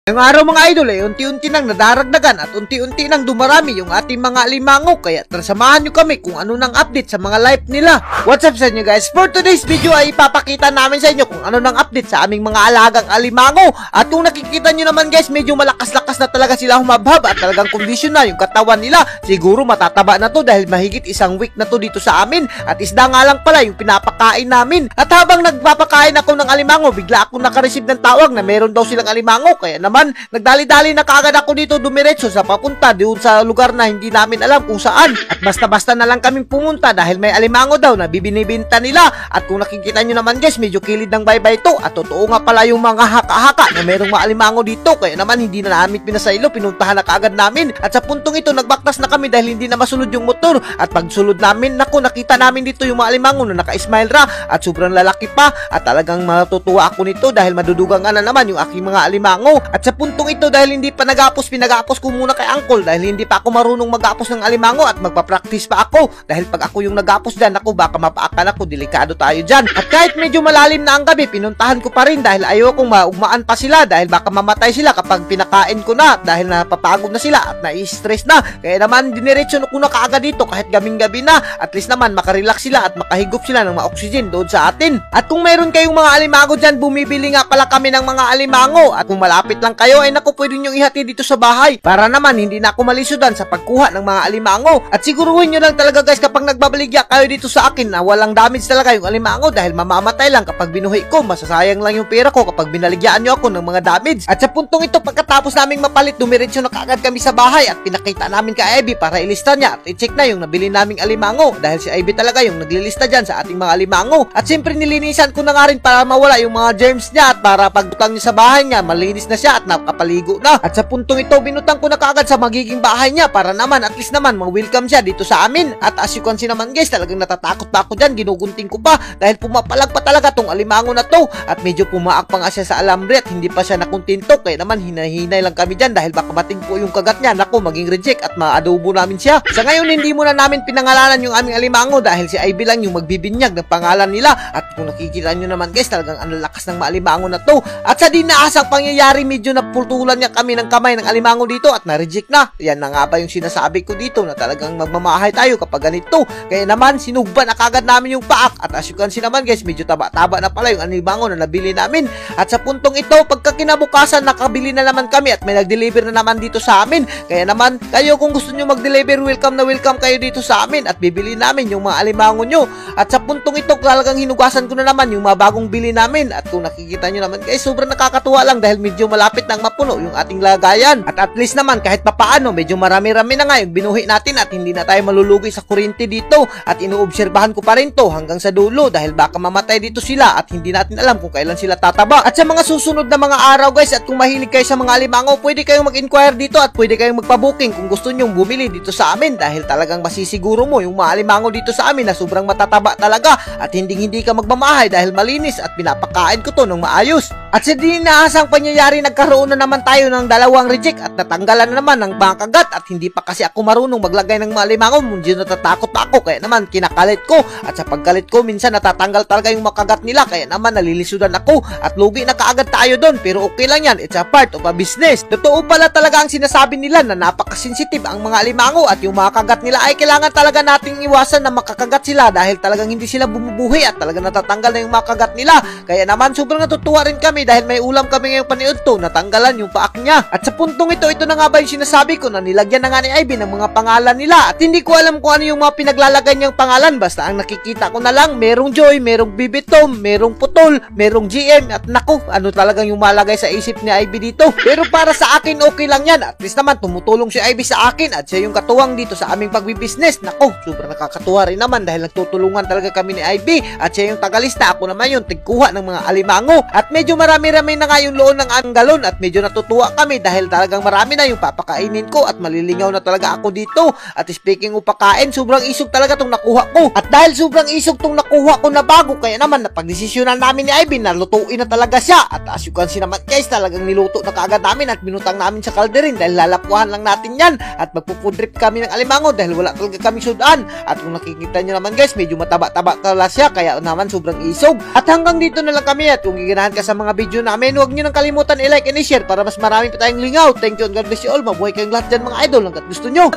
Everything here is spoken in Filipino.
Ngayong araw mga idol unti-unti nang nadaragdagan at unti-unti nang dumarami yung ating mga alimango, kaya samahan nyo kami kung ano nang update sa mga live nila. What's up sa inyo guys? For today's video ay ipapakita namin sa inyo kung ano nang update sa aming mga alagang alimango. At kung nakikita nyo naman guys, medyo malakas-lakas na talaga sila humabhab at talagang kondisyon na yung katawan nila. Siguro matataba na to dahil mahigit isang week na to dito sa amin. At isda nga lang pala yung pinapakain namin. At habang nagpapakain ako ng alimango, bigla ako nakareceive ng tawag na meron daw silang alimango, kaya nagdali-dali na kaagad ako dito dumiretso sa papunta doon sa lugar na hindi namin alam kung saan. At basta-basta na lang kaming pumunta dahil may alimango daw na bibinibinta nila. At kung nakikita nyo naman guys, medyo kilid ng baybay to. At totoo nga pala yung mga haka-haka na merong mga alimango dito. Kaya naman hindi na namin pinasaylo, pinuntahan na kaagad namin. At sa puntong ito, nagbaktas na kami dahil hindi na masunod yung motor. At pagsulod namin, naku, nakita namin dito yung mga alimango na naka-smile ra. At sobrang lalaki pa. At talagang matutuwa ako nito dahil madudugang na naman yung aking mga alimango. At sa puntong ito, dahil hindi pa nag-apos, pinag-apos ko muna kay Uncle dahil hindi pa ako marunong mag-apos ng alimango at magpa-practice pa ako. Dahil pag ako yung nag-apos dyan, ako baka mapaakan ako, delikado tayo dyan. At kahit medyo malalim na ang gabi, pinuntahan ko pa rin dahil ayokong maugmaan pa sila dahil baka mamatay sila kapag pinakain ko na dahil napapagod na sila at na-stress na. Kaya naman diniretso ko na kaagad dito kahit gabing-gabi na. At least naman makarelax sila at makahigop sila ng ma-oxygen doon sa atin. At kung mayroon kayong mga alimango dyan, bumibili nga pala kami ng mga alimango. At kung malapit lang kayo, ay naku, pwede nyo ihati dito sa bahay para naman hindi na ako malisudan sa pagkuha ng mga alimango. At siguruhin nyo lang talaga guys kapag nagbabaligya kayo dito sa akin na walang damage talaga yung alimango dahil mamamatay lang kapag binuhi ko. Masasayang lang yung pera ko kapag binaligyaan nyo ako ng mga damage. At sa puntong ito, pagkatapos naming mapalit, dumiretso na kaagad kami sa bahay at pinakita namin kay Ivy para ilista niya at i-check na yung nabili naming alimango dahil si Ivy talaga yung naglilista dyan sa ating mga alimango. At siyempre nilinisan ko na nga rin para mawala yung mga germs niya at para pagutang niya sa bahay niya, malinis na siya at nakapaligo na. At sa puntong ito, binutang ko na kaagad sa magiging bahay niya para naman at least naman ma-welcome siya dito sa amin. At as you can see naman guys, talagang natatakot pa ako dyan, ginugunting ko pa dahil pumapalag pa talaga tong alimango na to at medyo pumaak pa nga siya sa alambre at hindi pa siya nakuntinto, kaya naman hinahinay lang kami dyan dahil baka matingpo yung kagat niya, naku, maging reject at maadobo namin siya. Sa ngayon, hindi muna namin pinangalanan yung aming alimango dahil si Ivy lang yung magbibinyag ng pangalan nila. At kung nakikita nyo naman guys, talagang ang lakas ng mga alimango na to. At sa dinaasang pangyayari, medyo napultulan niya kami ng kamay ng alimango dito at na-reject na. Yan na nga ba yung sinasabi ko dito na talagang magmamahay tayo kapag ganito. Kaya naman sinugban na kagad namin yung paak at as you can see naman guys, medyo taba-taba na pala yung alimango na nabili namin. At sa puntong ito, pagka kinabukasan, nakabili na naman kami at may nag-deliver na naman dito sa amin. Kaya naman kayo kung gusto nyo mag-deliver, welcome na welcome kayo dito sa amin at bibili namin yung mga alimango nyo. At sa puntong ito, talagang hinugasan ko na naman yung mga bagong bili namin. At kung nakikita nyo naman guys, sobrang nakakatuwa lang dahil medyo malapit nang mapuno yung ating lagayan. At least naman kahit papaano, medyo marami-rami na nga yung binuhi natin at hindi na tayo malulugi sa kuryente dito. At inuobserbahan ko pa rin to hanggang sa dulo dahil baka mamatay dito sila at hindi natin alam kung kailan sila tataba. At sa mga susunod na mga araw guys, at kung mahilig kayo sa mga alimango, pwede kayong mag-inquire dito at pwede kayong magpa-booking kung gusto nyong bumili dito sa amin dahil talagang masisiguro mo yung mga alimango dito sa amin na sobrang matataba talaga at hindi ka magmamahay dahil malinis at pinapakain ko to ng maayos. At sa dinaasang pangyayari, nagkaroon na naman tayo ng dalawang reject at natanggalan na naman ng mga kagat at hindi pa kasi ako marunong maglagay ng mga alimango, medyo natatakot pa ako kaya naman kinakalit ko. At sa pagkalit ko, minsan natatanggal talaga yung mga kagat nila kaya naman nalilisudan ako at lugi na kaagad tayo doon, pero okay lang yan, it's a part of a business. Totoo pala talaga ang sinasabi nila na napakasensitive ang mga alimango at yung mga kagat nila ay kailangan talaga nating iwasan na makakagat sila dahil talagang hindi sila bumubuhi at talagang natatanggal na yung mga kagat nila. Kaya naman sobrang natutuwa rin kami dahil may ulam kami ngayong paniod to, natanggalan yung paak niya. At sa puntong ito na nga ba yung sinasabi ko na nilagyan na nga ni Ivy ng mga pangalan nila at hindi ko alam kung ano yung mga pinaglalagay niyang pangalan, basta ang nakikita ko na lang merong Joy, merong Bibi Tom, merong Putol, merong GM at naku, ano talagang yung malagay sa isip ni Ivy dito. Pero para sa akin okay lang yan, at least naman tumutulong si Ivy sa akin at siya yung katuwang dito sa aming pagbibusiness. Naku, sobrang nakakatuwa rin naman dahil nagtutulungan talaga kami ni Ivy at siya yung tagalista, ako naman yung tigkuha ng mga alimango. At medyo marami-rami na nga yung loon ng aming galon at medyo natutuwa kami dahil talagang marami na yung papakainin ko at malilingaw na talaga ako dito. At speaking of pakain, sobrang isog talaga tong nakuha ko. At dahil sobrang isog tong nakuha ko na bago, kaya naman napagdesisyonan namin ni Ivy na lutuin na talaga siya. At as you can see naman guys, talagang niluto na kaagad namin at binutang namin sa kalderin dahil lalapuhan lang natin yan at magpupudrip kami ng alimango dahil wala talaga kami sudan. At kung nakikita nyo naman guys, medyo mataba-taba talaga siya kaya naman sobrang isog. At hanggang dito na lang kami at kung giganahan ka sa mga video namin. Huwag nyo nang kalimutan i-like and i-share para mas marami pa tayong lingaw. Thank you and God bless you all. Mabuhay kayong lahat dyan mga idol hanggat gusto nyo.